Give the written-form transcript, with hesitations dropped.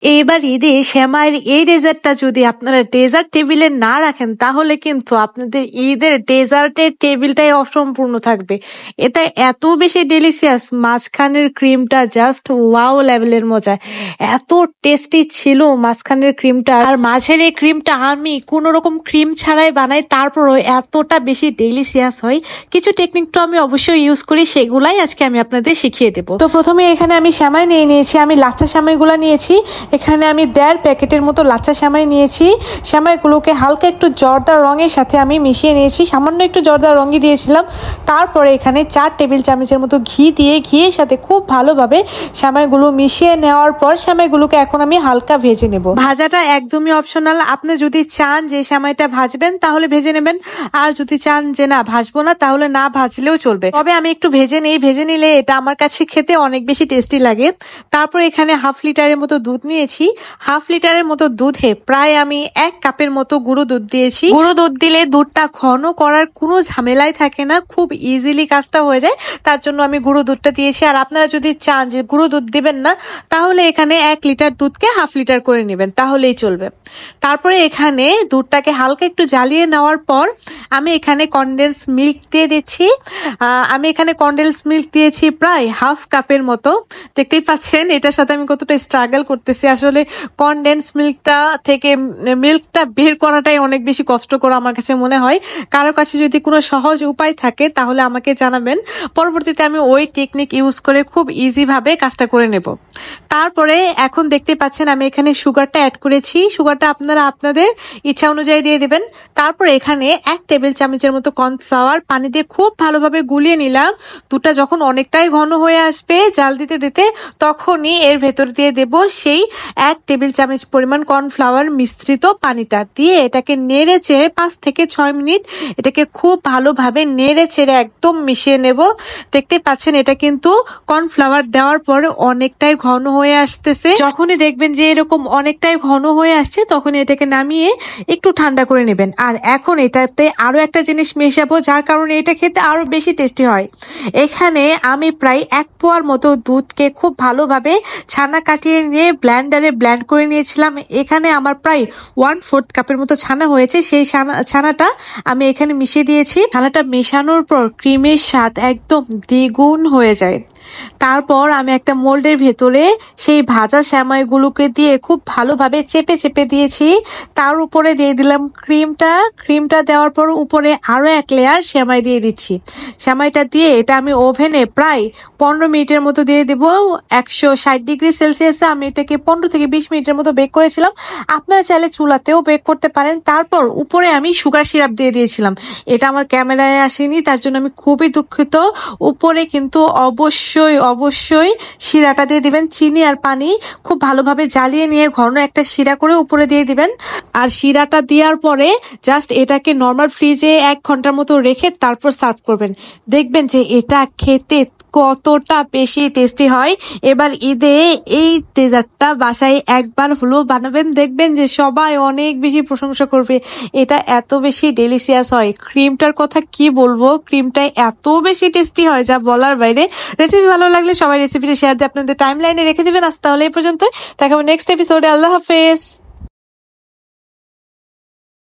এইবার ঈদে সেমাইয়ের এই ডেজার্টটা যদি আপনারা ডেজার্ট টেবিলে না রাখেন তাহলে কিন্তু আপনাদের ঈদের ডেজার্টের টেবিলটাই অসম্পূর্ণ থাকবে। এটা এত বেশি ডেলিশিয়াস, মাঝখানের ক্রিমটা জাস্ট ওয়াও লেভেলের মজা, এত টেস্টি ছিল মাঝখানের ক্রিমটা। আর মাঝের এই ক্রিমটা আমি কোনো রকম ক্রিম ছাড়াই বানাই, তারপরও এতটা বেশি ডেলিশিয়াস হয়। কিছু টেকনিক তো আমি অবশ্যই ইউজ করি, সেগুলাই আজকে আমি আপনাদের শিখিয়ে দেবো। তো প্রথমে এখানে আমি সেমাই নিয়ে নিয়েছি, আমি লাচ্ছা সেমাইগুলো নিয়েছি। এখানে আমি 1.5 প্যাকেটের মতো লাচ্ছা সেমাই নিয়েছি। সেমাইগুলোকে হালকা একটু জর্দার রঙের সাথে আমি মিশিয়ে নিয়েছি, সামান্য একটু জর্দার রঙই দিয়েছিলাম। তারপরে এখানে 4 টেবিল চামচের মতো ঘি দিয়ে ঘিয়ের সাথে খুব ভালোভাবে সেমাইগুলো মিশিয়ে নেওয়ার পর সেমাইগুলোকে এখন আমি হালকা ভেজে নেব। ভাজাটা একদমই অপশনাল, আপনি যদি চান যে সেমাইটা ভাজবেন তাহলে ভেজে নেবেন, আর যদি চান যে না ভাজবো না তাহলে না ভাজলেও চলবে। তবে আমি একটু ভেজে নিই, ভেজে নিলে এটা আমার কাছে খেতে অনেক বেশি টেস্টি লাগে। তারপর এখানে 1/2 লিটারের মতো দুধ নিয়েছি। 1/2 লিটারের মতো দুধে প্রায় আমি 1 কাপের মতো গুঁড়ো দুধ দিয়েছি। গুঁড়ো দুধ দিলে দুধটা ঘন করার কোনো ঝামেলাই থাকে না, খুব ইজিলি কাজটা হয়ে যায়, তার জন্য আমি গুঁড়ো দুধটা দিয়েছি। আর আপনারা যদি চান যে গুঁড়ো দুধ দিবেন না তাহলে এখানে 1 লিটার দুধকে 1/2 লিটার করে নেবেন, তাহলেই চলবে। তারপরে এখানে দুধটাকে হালকা একটু জ্বালিয়ে নেওয়ার পর আমি এখানে কনডেন্স মিল্ক দিয়ে দিচ্ছি। আমি এখানে কনডেন্স মিল্ক দিয়েছি প্রায় 1/2 কাপের মতো। দেখতেই পাচ্ছেন এটার সাথে আমি কতটা স্ট্রাগল করতেছি। আসলে কনডেন্স মিল্কটা থেকে মিল্কটা বের করাটাই অনেক বেশি কষ্টকর আমার কাছে মনে হয়। কারো কাছে যদি কোনো সহজ উপায় থাকে তাহলে আমাকে জানাবেন, পরবর্তীতে আমি ওই টেকনিক ইউজ করে খুব ইজি ভাবে কাজটা করে নেব। তারপরে এখন দেখতে পাচ্ছেন আমি এখানে সুগারটা অ্যাড করেছি। সুগারটা আপনারা আপনাদের ইচ্ছা অনুযায়ী দিয়ে দিবেন। তারপর এখানে 1 টেবিল চামচের মতো কর্নফ্লাওয়ার পানি দিয়ে খুব ভালোভাবে গুলিয়ে নিলাম। দুধটা যখন অনেকটাই ঘন হয়ে আসবে জাল দিতে দিতে, তখনই এর ভেতর দিয়ে দেব সেই 1 টেবিল চামচ পরিমাণ কর্নফ্লাওয়ার মিশ্রিত পানিটা দিয়ে এটাকে নেড়ে চেড়ে 5 থেকে 6 মিনিট এটাকে খুব ভালোভাবে নেড়ে চেড়ে একদম মিশিয়ে নেব। দেখতে পাচ্ছেন এটা কিন্তু কর্নফ্লাওয়ার দেওয়ার পরে অনেকটাই ঘন হয়ে আসতেছে। যখনই দেখবেন যে এরকম অনেকটাই ঘন হয়ে আসছে তখনই এটাকে নামিয়ে একটু ঠান্ডা করে নেবেন। আর এখন এটাতে আরো একটা জিনিস মেশাবো যার কারণে এটা খেতে আরো বেশি টেস্টি হয়। এখানে আমি প্রায় 1 পোয়ার মতো দুধকে খুব ভালোভাবে ছানা কাটিয়ে নিয়ে ব্লেন্ডারে ব্লেন্ড করে নিয়েছিলাম। এখানে আমার প্রায় 1/4 কাপের মতো ছানা হয়েছে। সেই ছানাটা আমি এখানে মিশিয়ে দিয়েছি। ছানাটা মেশানোর পর ক্রিমের স্বাদ একদম দ্বিগুণ হয়ে যায়। তারপর আমি একটা মোল্ডের ভেতরে সেই ভাজা সেমাইগুলোকে দিয়ে খুব ভালোভাবে চেপে চেপে দিয়েছি। তার উপরে দিয়ে দিলাম ক্রিমটা দেওয়ার পর উপরে আরো 1 লেয়ার সেমাই দিয়ে দিচ্ছি। সেমাইটা দিয়ে এটা আমি ওভেনে প্রায় 15 মিনিটের মতো দিয়ে দেব। 160 ডিগ্রি সেলসিয়াসে আমি এটাকে 15 থেকে 20 মিনিটের মতো বেক করেছিলাম। আপনারা চাইলে চুলাতেও বেক করতে পারেন। তারপর উপরে আমি সুগার সিরাপ দিয়ে দিয়েছিলাম, এটা আমার ক্যামেরায় আসেনি, তার জন্য আমি খুবই দুঃখিত। উপরে কিন্তু অবশ্যই শিরাটা দিয়ে দিবেন। চিনি আর পানি খুব ভালোভাবে জ্বালিয়ে নিয়ে ঘন একটা শিরা করে উপরে দিয়ে দিবেন। আর শিরাটা দেওয়ার পরে জাস্ট এটাকে নর্মাল ফ্রিজে 1 ঘন্টার মতো রেখে তারপর সার্ভ করবেন। দেখবেন যে এটা খেতে কতটা বেশি টেস্টি হয়। এবার ঈদে এই ডেজার্টটা বাসায় একবার হলেও বানাবেন, দেখবেন যে সবাই অনেক বেশি প্রশংসা করবে। এটা এত বেশি ডেলিশিয়াস হয়, ক্রিমটার কথা কি বলবো, ক্রিমটা এত বেশি টেস্টি হয় যা বলার বাইরে। রেসিপি ভালো লাগলে সবাই রেসিপিটা শেয়ার দিয়ে আপনাদের টাইম লাইনে রেখে দিবেন। আজ তাহলে এই পর্যন্ত, দেখা হবে নেক্সট এপিসোডে। আল্লাহ হাফেজ।